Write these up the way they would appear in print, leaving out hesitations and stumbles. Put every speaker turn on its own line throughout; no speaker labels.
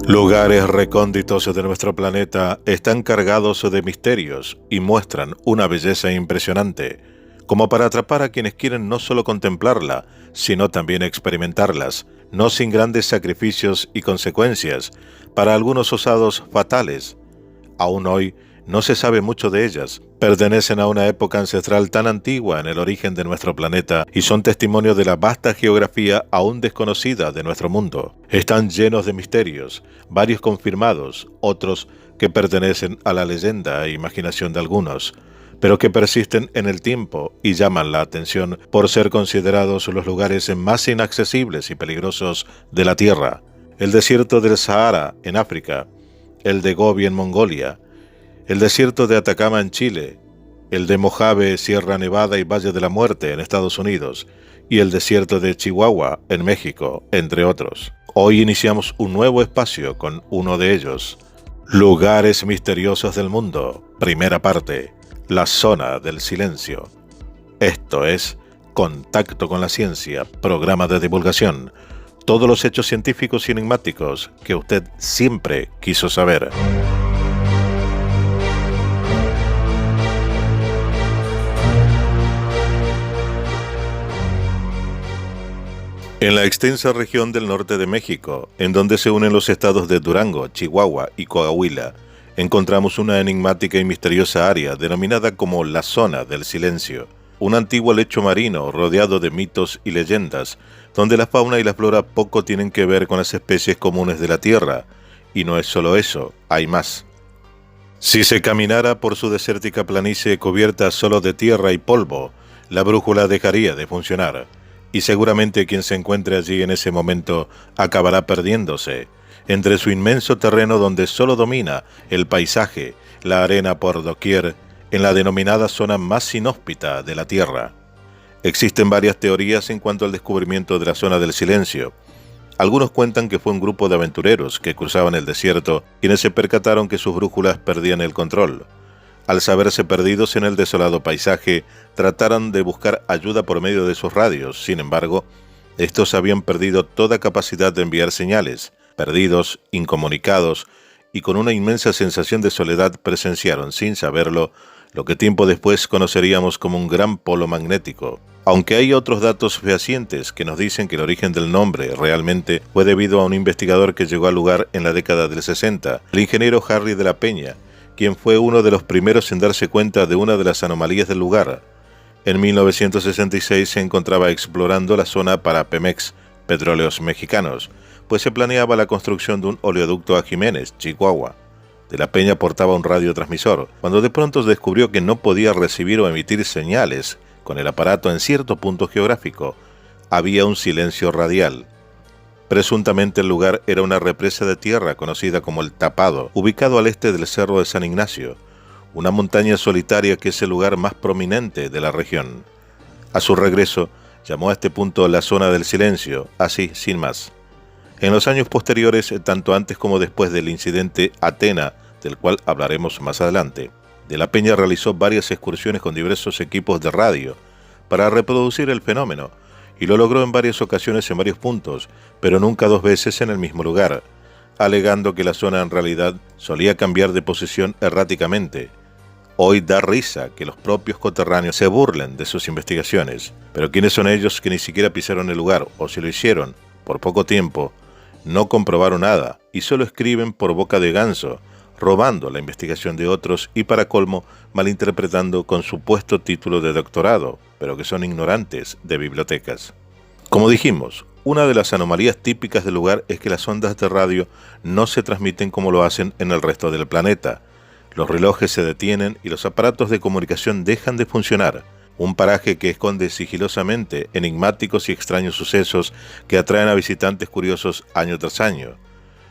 Lugares recónditos de nuestro planeta están cargados de misterios y muestran una belleza impresionante, como para atrapar a quienes quieren no solo contemplarla, sino también experimentarlas, no sin grandes sacrificios y consecuencias, para algunos osados fatales. Aún hoy no se sabe mucho de ellas. Pertenecen a una época ancestral tan antigua en el origen de nuestro planeta y son testimonio de la vasta geografía aún desconocida de nuestro mundo. Están llenos de misterios, varios confirmados, otros que pertenecen a la leyenda e imaginación de algunos, pero que persisten en el tiempo y llaman la atención por ser considerados los lugares más inaccesibles y peligrosos de la Tierra. El desierto del Sahara en África, el de Gobi en Mongolia, el desierto de Atacama en Chile, el de Mojave, Sierra Nevada y Valle de la Muerte en Estados Unidos, y el desierto de Chihuahua en México, entre otros. Hoy iniciamos un nuevo espacio con uno de ellos. Lugares misteriosos del mundo, primera parte, la zona del silencio. Esto es Contacto con la Ciencia, programa de divulgación. Todos los hechos científicos y enigmáticos que usted siempre quiso saber. En la extensa región del norte de México, en donde se unen los estados de Durango, Chihuahua y Coahuila, encontramos una enigmática y misteriosa área denominada como la Zona del Silencio, un antiguo lecho marino rodeado de mitos y leyendas, donde la fauna y la flora poco tienen que ver con las especies comunes de la Tierra, y no es solo eso, hay más. Si se caminara por su desértica planicie cubierta solo de tierra y polvo, la brújula dejaría de funcionar, y seguramente quien se encuentre allí en ese momento acabará perdiéndose entre su inmenso terreno donde solo domina el paisaje, la arena por doquier, en la denominada zona más inhóspita de la Tierra. Existen varias teorías en cuanto al descubrimiento de la zona del silencio. Algunos cuentan que fue un grupo de aventureros que cruzaban el desierto quienes se percataron que sus brújulas perdían el control. Al saberse perdidos en el desolado paisaje, trataron de buscar ayuda por medio de sus radios. Sin embargo, estos habían perdido toda capacidad de enviar señales. Perdidos, incomunicados y con una inmensa sensación de soledad presenciaron, sin saberlo, lo que tiempo después conoceríamos como un gran polo magnético. Aunque hay otros datos fehacientes que nos dicen que el origen del nombre realmente fue debido a un investigador que llegó al lugar en la década del 60, el ingeniero Harry de la Peña, quien fue uno de los primeros en darse cuenta de una de las anomalías del lugar. En 1966 se encontraba explorando la zona para Pemex, Petróleos Mexicanos, pues se planeaba la construcción de un oleoducto a Jiménez, Chihuahua. De la Peña portaba un radiotransmisor, cuando de pronto descubrió que no podía recibir o emitir señales con el aparato en cierto punto geográfico. Había un silencio radial. Presuntamente el lugar era una represa de tierra conocida como El Tapado, ubicado al este del Cerro de San Ignacio, una montaña solitaria que es el lugar más prominente de la región. A su regreso, llamó a este punto la Zona del Silencio, así, sin más. En los años posteriores, tanto antes como después del incidente Atena, del cual hablaremos más adelante, De la Peña realizó varias excursiones con diversos equipos de radio para reproducir el fenómeno, y lo logró en varias ocasiones en varios puntos, pero nunca dos veces en el mismo lugar, alegando que la zona en realidad solía cambiar de posición erráticamente. Hoy da risa que los propios coterráneos se burlen de sus investigaciones, pero ¿quiénes son ellos que ni siquiera pisaron el lugar, o si lo hicieron, por poco tiempo, no comprobaron nada, y solo escriben por boca de ganso, robando la investigación de otros y para colmo malinterpretando con supuesto título de doctorado, pero que son ignorantes de bibliotecas? Como dijimos, una de las anomalías típicas del lugar es que las ondas de radio no se transmiten como lo hacen en el resto del planeta. Los relojes se detienen y los aparatos de comunicación dejan de funcionar. Un paraje que esconde sigilosamente enigmáticos y extraños sucesos que atraen a visitantes curiosos año tras año.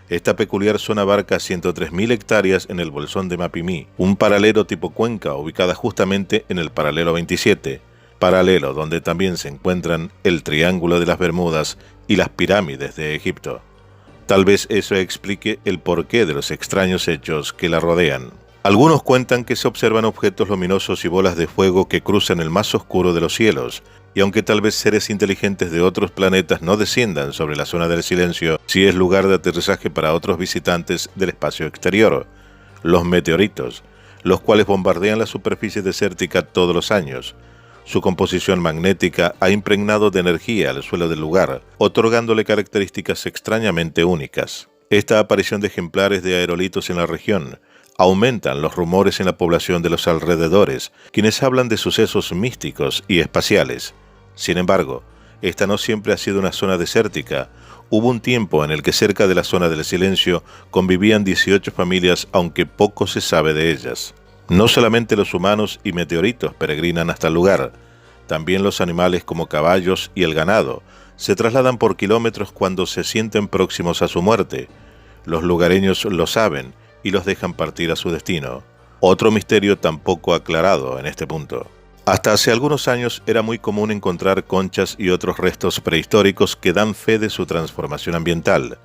Esta peculiar zona abarca 103.000 hectáreas en el bolsón de Mapimí, un paralelo tipo cuenca ubicada justamente en el paralelo 27, paralelo donde también se encuentran el Triángulo de las Bermudas y las pirámides de Egipto. Tal vez eso explique el porqué de los extraños hechos que la rodean. Algunos cuentan que se observan objetos luminosos y bolas de fuego que cruzan el más oscuro de los cielos, y aunque tal vez seres inteligentes de otros planetas no desciendan sobre la zona del silencio, sí es lugar de aterrizaje para otros visitantes del espacio exterior, los meteoritos, los cuales bombardean la superficie desértica todos los años. Su composición magnética ha impregnado de energía al suelo del lugar, otorgándole características extrañamente únicas. Esta aparición de ejemplares de aerolitos en la región aumentan los rumores en la población de los alrededores, quienes hablan de sucesos místicos y espaciales. Sin embargo, esta no siempre ha sido una zona desértica. Hubo un tiempo en el que cerca de la zona del silencio convivían 18 familias, aunque poco se sabe de ellas. No solamente los humanos y meteoritos peregrinan hasta el lugar, también los animales como caballos y el ganado se trasladan por kilómetros cuando se sienten próximos a su muerte. Los lugareños lo saben y los dejan partir a su destino. Otro misterio tampoco aclarado en este punto. Hasta hace algunos años era muy común encontrar conchas y otros restos prehistóricos que dan fe de su transformación ambiental.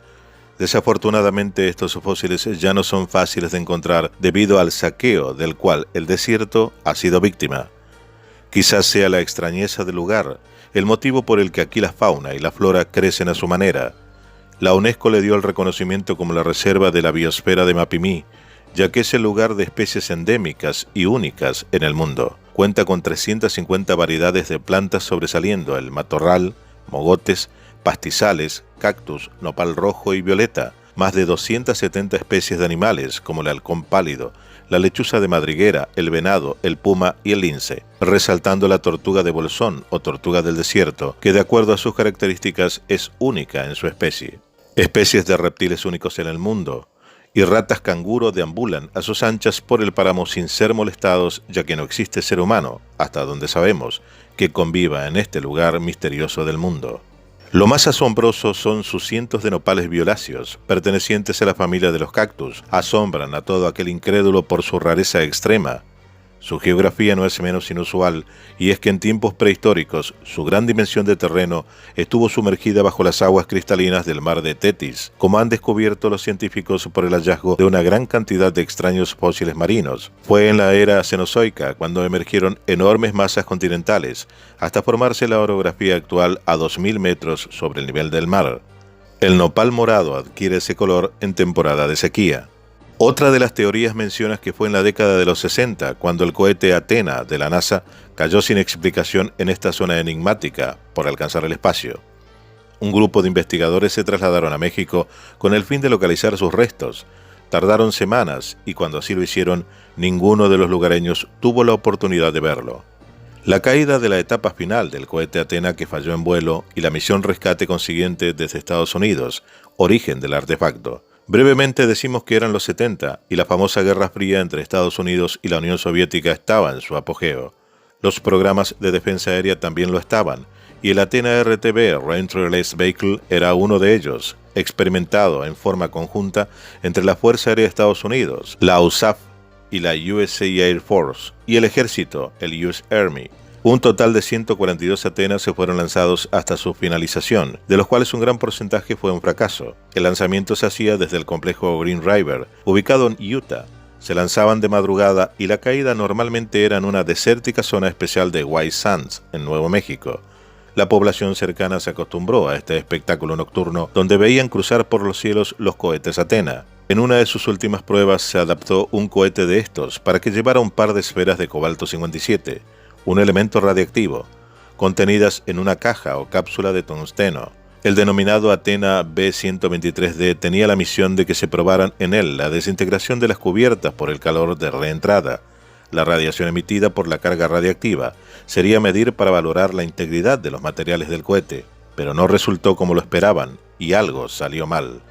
Desafortunadamente estos fósiles ya no son fáciles de encontrar debido al saqueo del cual el desierto ha sido víctima. Quizás sea la extrañeza del lugar, el motivo por el que aquí la fauna y la flora crecen a su manera. La UNESCO le dio el reconocimiento como la reserva de la biosfera de Mapimí, ya que es el lugar de especies endémicas y únicas en el mundo. Cuenta con 350 variedades de plantas sobresaliendo el matorral, mogotes, pastizales, cactus, nopal rojo y violeta, más de 270 especies de animales como el halcón pálido, la lechuza de madriguera, el venado, el puma y el lince, resaltando la tortuga de bolsón o tortuga del desierto, que de acuerdo a sus características es única en su especie. Especies de reptiles únicos en el mundo, y ratas canguro deambulan a sus anchas por el páramo sin ser molestados, ya que no existe ser humano, hasta donde sabemos, que conviva en este lugar misterioso del mundo. Lo más asombroso son sus cientos de nopales violáceos, pertenecientes a la familia de los cactus. Asombran a todo aquel incrédulo por su rareza extrema. Su geografía no es menos inusual, y es que en tiempos prehistóricos su gran dimensión de terreno estuvo sumergida bajo las aguas cristalinas del mar de Tetis, como han descubierto los científicos por el hallazgo de una gran cantidad de extraños fósiles marinos. Fue en la era cenozoica cuando emergieron enormes masas continentales, hasta formarse la orografía actual a 2000 metros sobre el nivel del mar. El nopal morado adquiere ese color en temporada de sequía. Otra de las teorías menciona que fue en la década de los 60, cuando el cohete Athena de la NASA cayó sin explicación en esta zona enigmática por alcanzar el espacio. Un grupo de investigadores se trasladaron a México con el fin de localizar sus restos. Tardaron semanas y cuando así lo hicieron, ninguno de los lugareños tuvo la oportunidad de verlo. La caída de la etapa final del cohete Athena que falló en vuelo y la misión rescate consiguiente desde Estados Unidos, origen del artefacto. Brevemente decimos que eran los 70 y la famosa Guerra Fría entre Estados Unidos y la Unión Soviética estaba en su apogeo. Los programas de defensa aérea también lo estaban, y el Athena RTV Range Relay Vehicle era uno de ellos, experimentado en forma conjunta entre la Fuerza Aérea de Estados Unidos, la USAF y la USA Air Force, y el Ejército, el US Army. Un total de 142 Athenas se fueron lanzados hasta su finalización, de los cuales un gran porcentaje fue un fracaso. El lanzamiento se hacía desde el complejo Green River, ubicado en Utah. Se lanzaban de madrugada y la caída normalmente era en una desértica zona especial de White Sands, en Nuevo México. La población cercana se acostumbró a este espectáculo nocturno, donde veían cruzar por los cielos los cohetes Athena. En una de sus últimas pruebas se adaptó un cohete de estos para que llevara un par de esferas de cobalto 57, un elemento radiactivo, contenidas en una caja o cápsula de tungsteno. El denominado Athena B-123D tenía la misión de que se probaran en él la desintegración de las cubiertas por el calor de reentrada. La radiación emitida por la carga radiactiva sería medir para valorar la integridad de los materiales del cohete, pero no resultó como lo esperaban y algo salió mal.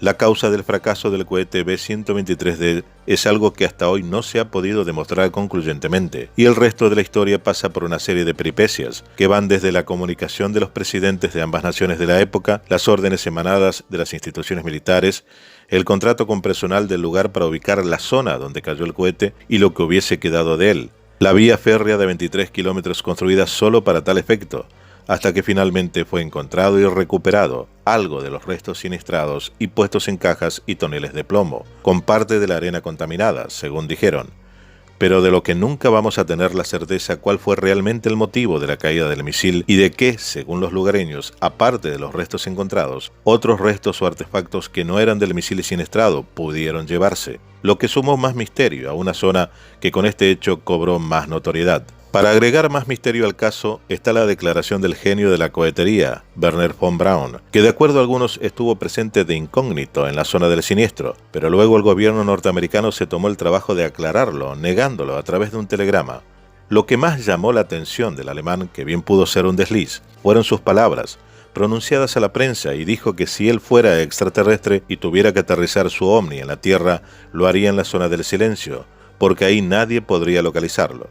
La causa del fracaso del cohete B-123D es algo que hasta hoy no se ha podido demostrar concluyentemente, y el resto de la historia pasa por una serie de peripecias que van desde la comunicación de los presidentes de ambas naciones de la época, las órdenes emanadas de las instituciones militares, el contrato con personal del lugar para ubicar la zona donde cayó el cohete y lo que hubiese quedado de él, la vía férrea de 23 kilómetros construida solo para tal efecto, hasta que finalmente fue encontrado y recuperado algo de los restos siniestrados y puestos en cajas y toneles de plomo, con parte de la arena contaminada, según dijeron. Pero de lo que nunca vamos a tener la certeza cuál fue realmente el motivo de la caída del misil y de qué, según los lugareños, aparte de los restos encontrados, otros restos o artefactos que no eran del misil siniestrado pudieron llevarse, lo que sumó más misterio a una zona que con este hecho cobró más notoriedad. Para agregar más misterio al caso está la declaración del genio de la cohetería, Wernher von Braun, que de acuerdo a algunos estuvo presente de incógnito en la zona del siniestro, pero luego el gobierno norteamericano se tomó el trabajo de aclararlo, negándolo a través de un telegrama. Lo que más llamó la atención del alemán, que bien pudo ser un desliz, fueron sus palabras, pronunciadas a la prensa, y dijo que si él fuera extraterrestre y tuviera que aterrizar su ovni en la Tierra, lo haría en la zona del silencio, porque ahí nadie podría localizarlo.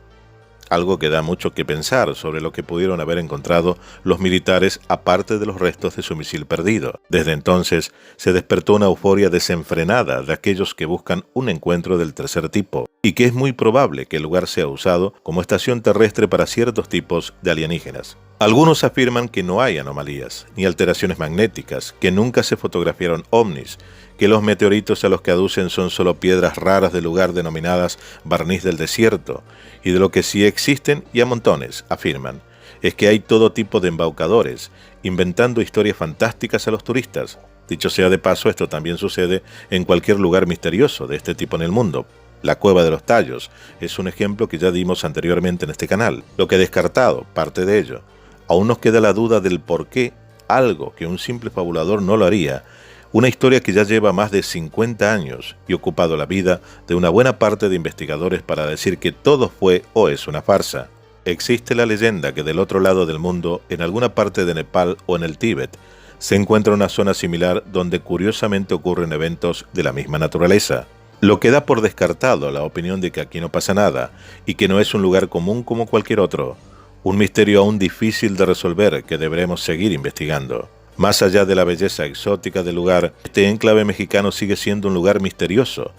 Algo que da mucho que pensar sobre lo que pudieron haber encontrado los militares aparte de los restos de su misil perdido. Desde entonces se despertó una euforia desenfrenada de aquellos que buscan un encuentro del tercer tipo, y que es muy probable que el lugar sea usado como estación terrestre para ciertos tipos de alienígenas. Algunos afirman que no hay anomalías, ni alteraciones magnéticas, que nunca se fotografiaron ovnis, que los meteoritos a los que aducen son solo piedras raras del lugar denominadas barniz del desierto, y de lo que sí existen y a montones, afirman, es que hay todo tipo de embaucadores, inventando historias fantásticas a los turistas. Dicho sea de paso, esto también sucede en cualquier lugar misterioso de este tipo en el mundo. La Cueva de los Tallos es un ejemplo que ya dimos anteriormente en este canal, lo que he descartado, parte de ello. Aún nos queda la duda del por qué algo que un simple fabulador no lo haría, una historia que ya lleva más de 50 años y ocupado la vida de una buena parte de investigadores para decir que todo fue o es una farsa. Existe la leyenda que del otro lado del mundo, en alguna parte de Nepal o en el Tíbet, se encuentra una zona similar donde curiosamente ocurren eventos de la misma naturaleza, lo que da por descartado la opinión de que aquí no pasa nada y que no es un lugar común como cualquier otro. Un misterio aún difícil de resolver que deberemos seguir investigando. Más allá de la belleza exótica del lugar, este enclave mexicano sigue siendo un lugar misterioso,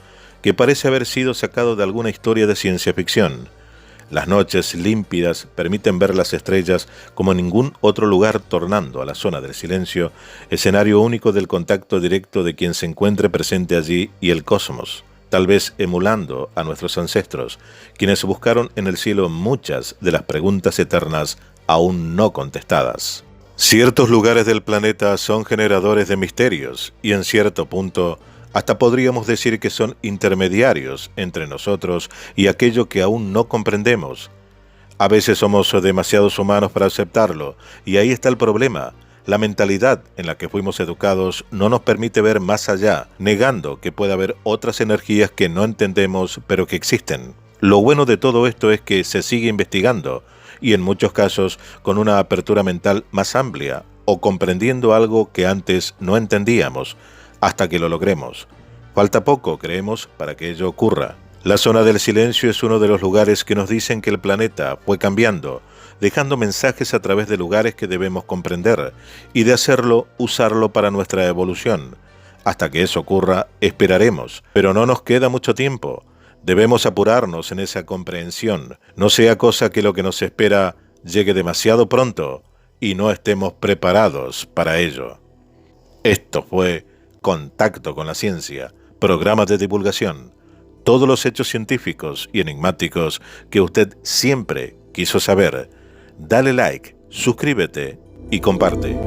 que parece haber sido sacado de alguna historia de ciencia ficción. Las noches límpidas permiten ver las estrellas como en ningún otro lugar, tornando a la zona del silencio escenario único del contacto directo de quien se encuentre presente allí y el cosmos, tal vez emulando a nuestros ancestros, quienes buscaron en el cielo muchas de las preguntas eternas aún no contestadas. Ciertos lugares del planeta son generadores de misterios y en cierto punto hasta podríamos decir que son intermediarios entre nosotros y aquello que aún no comprendemos. A veces somos demasiados humanos para aceptarlo, y ahí está el problema. La mentalidad en la que fuimos educados no nos permite ver más allá, negando que pueda haber otras energías que no entendemos pero que existen. Lo bueno de todo esto es que se sigue investigando, y en muchos casos con una apertura mental más amplia, o comprendiendo algo que antes no entendíamos, hasta que lo logremos. Falta poco, creemos, para que ello ocurra. La zona del silencio es uno de los lugares que nos dicen que el planeta fue cambiando, dejando mensajes a través de lugares que debemos comprender, y de hacerlo, usarlo para nuestra evolución. Hasta que eso ocurra, esperaremos, pero no nos queda mucho tiempo. Debemos apurarnos en esa comprensión, no sea cosa que lo que nos espera llegue demasiado pronto y no estemos preparados para ello. Esto fue Contacto con la Ciencia, programa de divulgación. Todos los hechos científicos y enigmáticos que usted siempre quiso saber. Dale like, suscríbete y comparte.